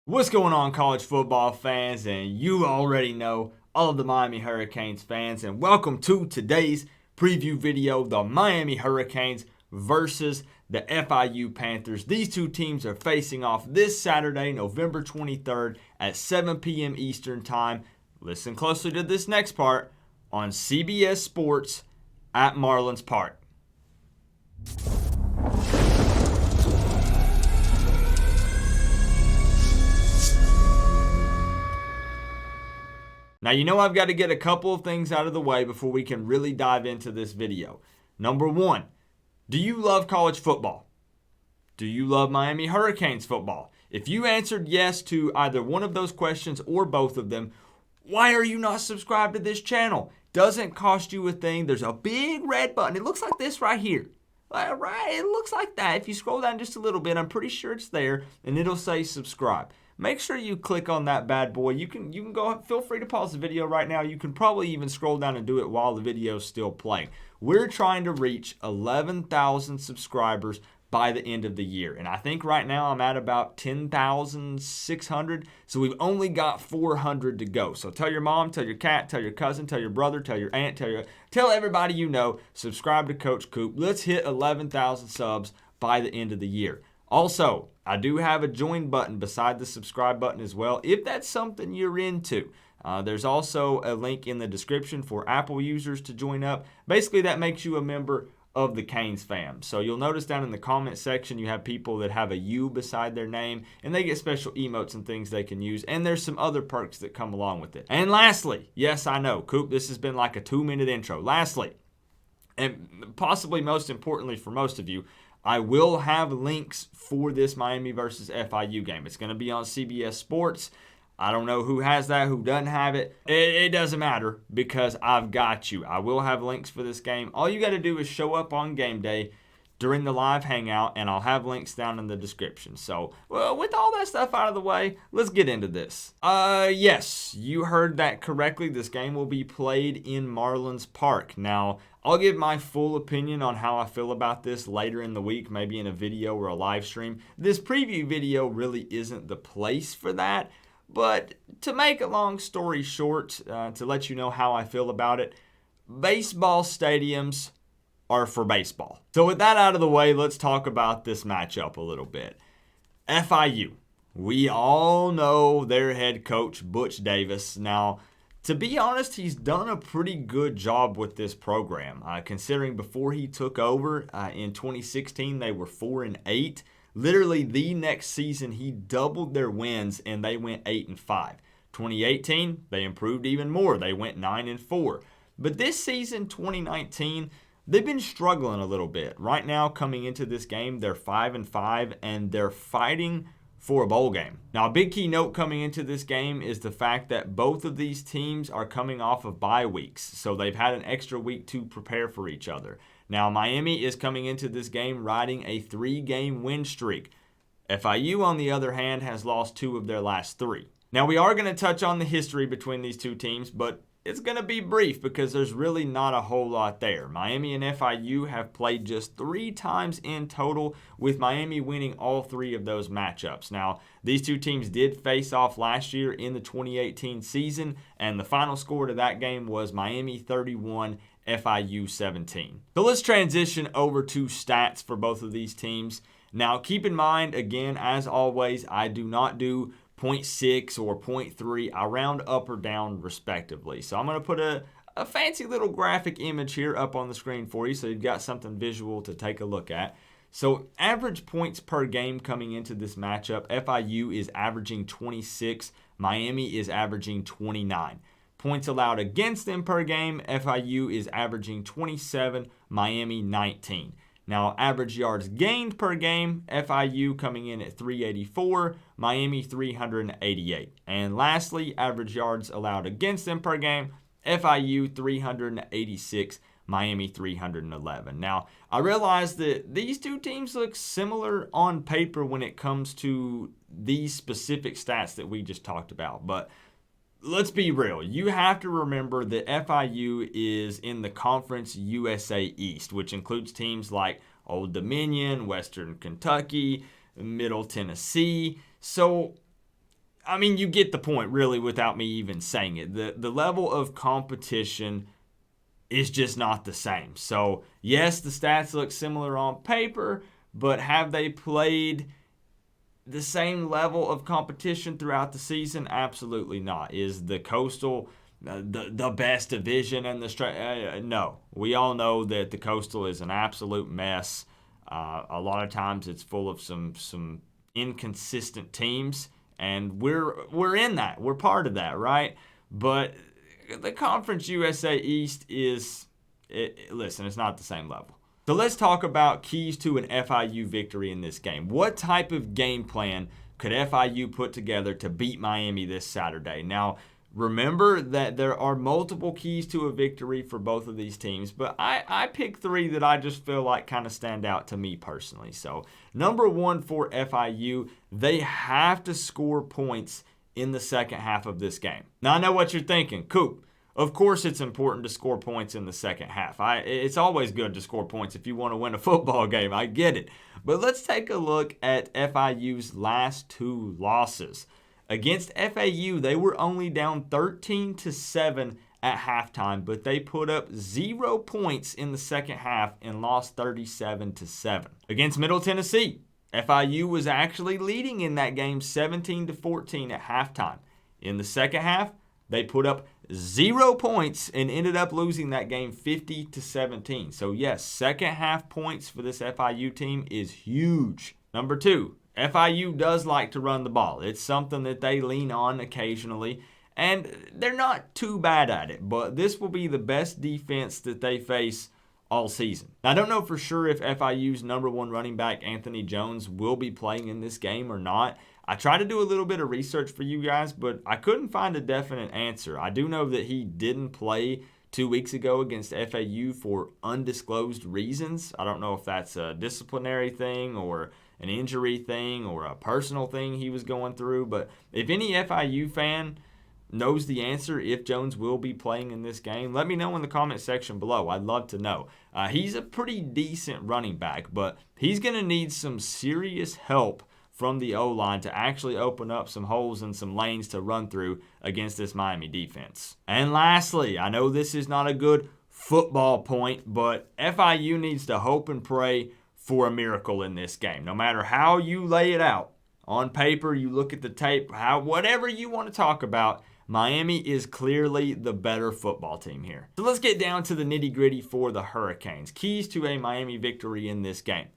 What's going on, college football fans? And you already know all of the Miami Hurricanes fans. And welcome to today's preview video, the Miami Hurricanes versus the FIU Panthers. These two teams are facing off this Saturday, November 23rd at 7 p.m. Eastern Time. Listen closely to this next part on CBS Sports at Marlins Park. Now, you know I've got to get a couple of things out of the way before we can really dive into this video. Number one, do you love college football? Do you love Miami Hurricanes football? If you answered yes to either one of those questions or both of them, why are you not subscribed to this channel? Doesn't cost you a thing. There's a big red button. It looks like this right here. Right, it looks like that. If you scroll down just a little bit, I'm pretty sure it's there, and it'll say subscribe. Make sure you click on that bad boy. You can go, feel free to pause the video right now. You can probably even scroll down and do it while the video is still playing. We're trying to reach 11,000 subscribers by the end of the year. And I think right now I'm at about 10,600. So we've only got 400 to go. So tell your mom, tell your cat, tell your cousin, tell your brother, tell your aunt, tell everybody you know, subscribe to Coach Coop. Let's hit 11,000 subs by the end of the year. Also, I do have a join button beside the subscribe button as well, if that's something you're into. There's also a link in the description for Apple users to join up. Basically, that makes you a member of the Canes fam. So you'll notice down in the comment section, you have people that have a U beside their name, and they get special emotes and things they can use. And there's some other perks that come along with it. And lastly, yes, I know, Coop, this has been like a 2-minute intro. Lastly, and possibly most importantly for most of you, I will have links for this Miami versus FIU game. It's going to be on CBS Sports. I don't know who has that, who doesn't have it. It doesn't matter because I've got you. I will have links for this game. All you got to do is show up on game day during the live hangout, and I'll have links down in the description. So, well, with all that stuff out of the way, let's get into this. Yes, you heard that correctly. This game will be played in Marlins Park. Now, I'll give my full opinion on how I feel about this later in the week, maybe in a video or a live stream. This preview video really isn't the place for that. But to make a long story short, to let you know how I feel about it, baseball stadiums are for baseball. So with that out of the way, let's talk about this matchup a little bit. FIU. We all know their head coach, Butch Davis. Now, to be honest, he's done a pretty good job with this program. Considering before he took over in 2016, they were 4-8. Literally the next season, he doubled their wins and they went 8-5. 2018, they improved even more. They went 9-4. But this season, 2019, they've been struggling a little bit. Right now, coming into this game, they're 5-5 and they're fighting for a bowl game. Now, a big key note coming into this game is the fact that both of these teams are coming off of bye weeks. So they've had an extra week to prepare for each other. Now, Miami is coming into this game riding a 3-game win streak. FIU, on the other hand, has lost 2 of their last 3. Now, we are going to touch on the history between these two teams, but it's going to be brief because there's really not a whole lot there. Miami and FIU have played just 3 times in total, with Miami winning all 3 of those matchups. Now, these two teams did face off last year in the 2018 season, and the final score to that game was Miami 31, FIU 17. So let's transition over to stats for both of these teams. Now, keep in mind, again, as always, I do not do 0.6 or 0.3. I round up or down respectively. So I'm going to put a fancy little graphic image here up on the screen for you so you've got something visual to take a look at. So average points per game coming into this matchup, FIU is averaging 26. Miami is averaging 29. Points allowed against them per game, FIU is averaging 27, Miami 19. Now, average yards gained per game, FIU coming in at 384, Miami 388. And lastly, average yards allowed against them per game, FIU 386, Miami 311. Now, I realize that these two teams look similar on paper when it comes to these specific stats that we just talked about, but let's be real. You have to remember that FIU is in the Conference USA East, which includes teams like Old Dominion, Western Kentucky, Middle Tennessee. So I mean, you get the point, really, without me even saying it. The level of competition is just not the same. So, yes, the stats look similar on paper, but have they played the same level of competition throughout the season? Absolutely not. Is the Coastal the best division in the no. We all know that the Coastal is an absolute mess. A lot of times it's full of some inconsistent teams, and we're in that. We're part of that, right? But the Conference USA East listen, it's not the same level. So let's talk about keys to an FIU victory in this game. What type of game plan could FIU put together to beat Miami this Saturday? Now, remember that there are multiple keys to a victory for both of these teams, but I picked 3 that I just feel like kind of stand out to me personally. So, number 1 for FIU, they have to score points in the second half of this game. Now, I know what you're thinking, Coop. Of course, it's important to score points in the second half. It's always good to score points if you want to win a football game. I get it. But let's take a look at FIU's last 2 losses. Against FAU, they were only down 13-7 at halftime, but they put up 0 points in the second half and lost 37-7. Against Middle Tennessee, FIU was actually leading in that game 17-14 at halftime. In the second half, they put up 0 points and ended up losing that game 50-17. So yes, second half points for this FIU team is huge. Number 2, FIU does like to run the ball. It's something that they lean on occasionally, and they're not too bad at it, but this will be the best defense that they face all season. Now, I don't know for sure if FIU's number 1 running back, Anthony Jones, will be playing in this game or not. I tried to do a little bit of research for you guys, but I couldn't find a definite answer. I do know that he didn't play 2 weeks ago against FAU for undisclosed reasons. I don't know if that's a disciplinary thing or an injury thing or a personal thing he was going through. But if any FIU fan knows the answer, if Jones will be playing in this game, let me know in the comment section below. I'd love to know. He's a pretty decent running back, but he's going to need some serious help from the O-line to actually open up some holes and some lanes to run through against this Miami defense. And lastly, I know this is not a good football point, but FIU needs to hope and pray for a miracle in this game. No matter how you lay it out, on paper, you look at the tape, whatever you want to talk about, Miami is clearly the better football team here. So let's get down to the nitty-gritty for the Hurricanes. Keys to a Miami victory in this game.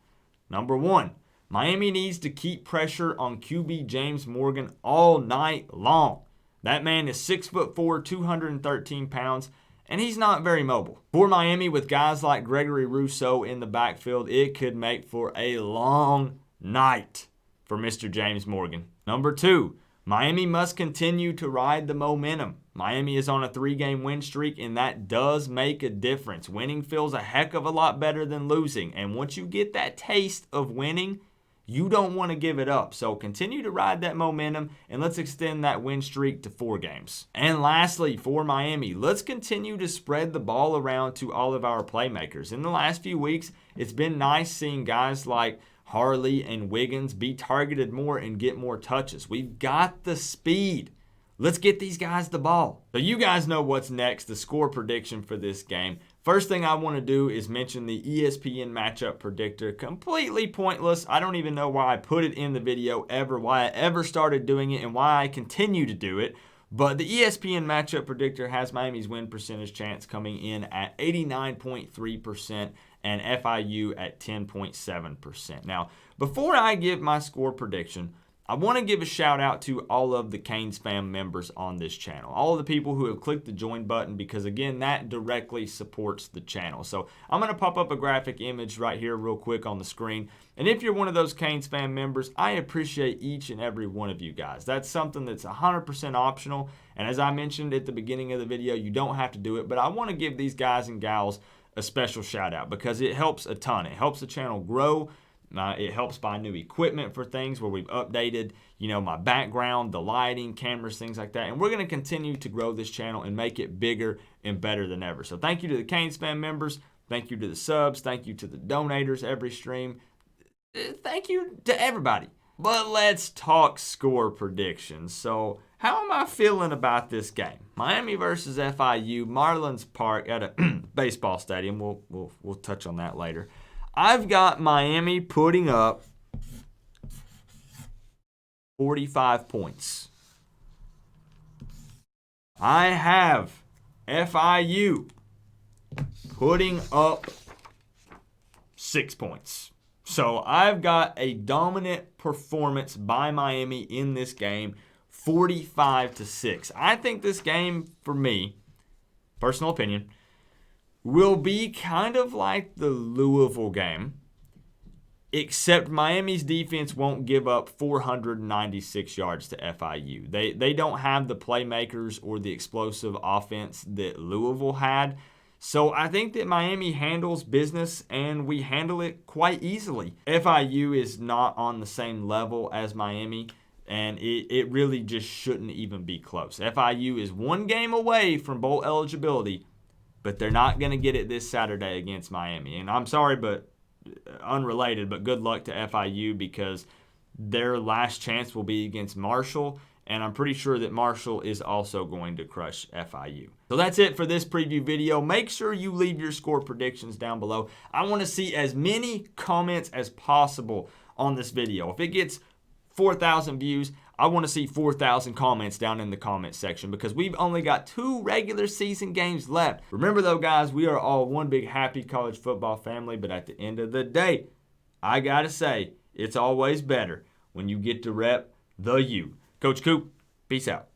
Number 1, Miami needs to keep pressure on QB James Morgan all night long. That man is 6'4", 213 pounds, and he's not very mobile. For Miami, with guys like Gregory Rousseau in the backfield, it could make for a long night for Mr. James Morgan. Number 2, Miami must continue to ride the momentum. Miami is on a 3-game win streak, and that does make a difference. Winning feels a heck of a lot better than losing, and once you get that taste of winning, you don't want to give it up. So continue to ride that momentum, and let's extend that win streak to 4 games. And lastly, for Miami, let's continue to spread the ball around to all of our playmakers. In the last few weeks, it's been nice seeing guys like Harley and Wiggins be targeted more and get more touches. We've got the speed. Let's get these guys the ball. So you guys know what's next, the score prediction for this game. First thing I want to do is mention the ESPN matchup predictor. Completely pointless. I don't even know why I put it in the video ever, why I ever started doing it, and why I continue to do it. But the ESPN matchup predictor has Miami's win percentage chance coming in at 89.3% and FIU at 10.7%. Now, before I give my score prediction, I want to give a shout out to all of the Canes fam members on this channel. All of the people who have clicked the join button, because again, that directly supports the channel. So I'm going to pop up a graphic image right here real quick on the screen. And if you're one of those Canes fam members, I appreciate each and every one of you guys. That's something that's 100% optional. And as I mentioned at the beginning of the video, you don't have to do it. But I want to give these guys and gals a special shout out because it helps a ton. It helps the channel grow. It helps buy new equipment for things where we've updated, my background, the lighting, cameras, things like that. And we're going to continue to grow this channel and make it bigger and better than ever. So thank you to the Canes fan members. Thank you to the subs. Thank you to the donators every stream. Thank you to everybody. But let's talk score predictions. So, how am I feeling about this game? Miami versus FIU, Marlins Park at a baseball stadium. We'll touch on that later. I've got Miami putting up 45 points. I have FIU putting up 6 points. So I've got a dominant performance by Miami in this game, 45-6. I think this game, for me, personal opinion, will be kind of like the Louisville game, except Miami's defense won't give up 496 yards to FIU. They don't have the playmakers or the explosive offense that Louisville had. So I think that Miami handles business, and we handle it quite easily. FIU is not on the same level as Miami, and it really just shouldn't even be close. FIU is one game away from bowl eligibility, but they're not going to get it this Saturday against Miami. And I'm sorry, but unrelated, but good luck to FIU because their last chance will be against Marshall, and I'm pretty sure that Marshall is also going to crush FIU. So that's it for this preview video. Make sure you leave your score predictions down below. I want to see as many comments as possible on this video. If it gets 4,000 views, I want to see 4,000 comments down in the comment section because we've only got 2 regular season games left. Remember though, guys, we are all one big happy college football family, but at the end of the day, I got to say, it's always better when you get to rep the U. Coach Coop, peace out.